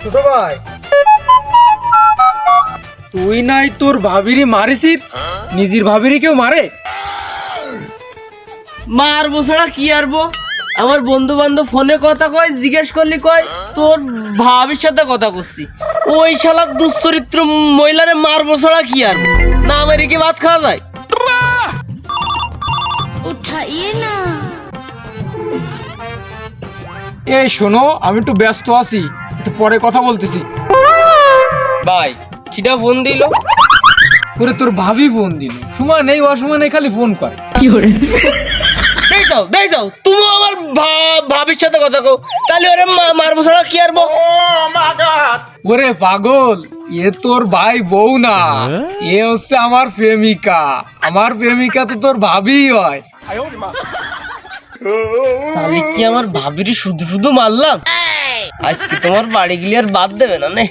ছোট ভাই, তুই নাই তোর ভাবিরি মারিসিস, নিজের ভাবিরি কেউ মারে? মারবো ছাড়া কি আরবো? আমার বন্ধু বান্ধব ফোনে কথা কয়, জিজ্ঞেস করলি কয় তোর ভাবির সাথে কথা করছি। ওই শালা দুশ্চরিত্র মহিলারে মারবো ছাড়া কি আরবো? না মেরে কি ভাত খাওয়া যায়? उठाइए ना। এই শোনো, আমি একটু ব্যস্ত আছি, একটু পরে কথা বলতেছি। ভাই কিটা ফোন দিল? ওরে তোর ভাবি ফোন দিল, সময় নেই অসময় নেই খালি ফোন করে। দেখ যাও তুমি আমার ভাবির সাথে কথা কও, তাহলে ওরে মারবো ছাড়া কি আরবো? ওরে পাগল, এ তোর ভাই বউ না, এ হচ্ছে আমার প্রেমিকা। আমার প্রেমিকা তো তোর ভাবি হয়। তাহলে কি আমার ভাবির শুধু শুধু মারলাম? আজকে তোমার বাড়ি গিয়ে আর বাদ দেবে না নে।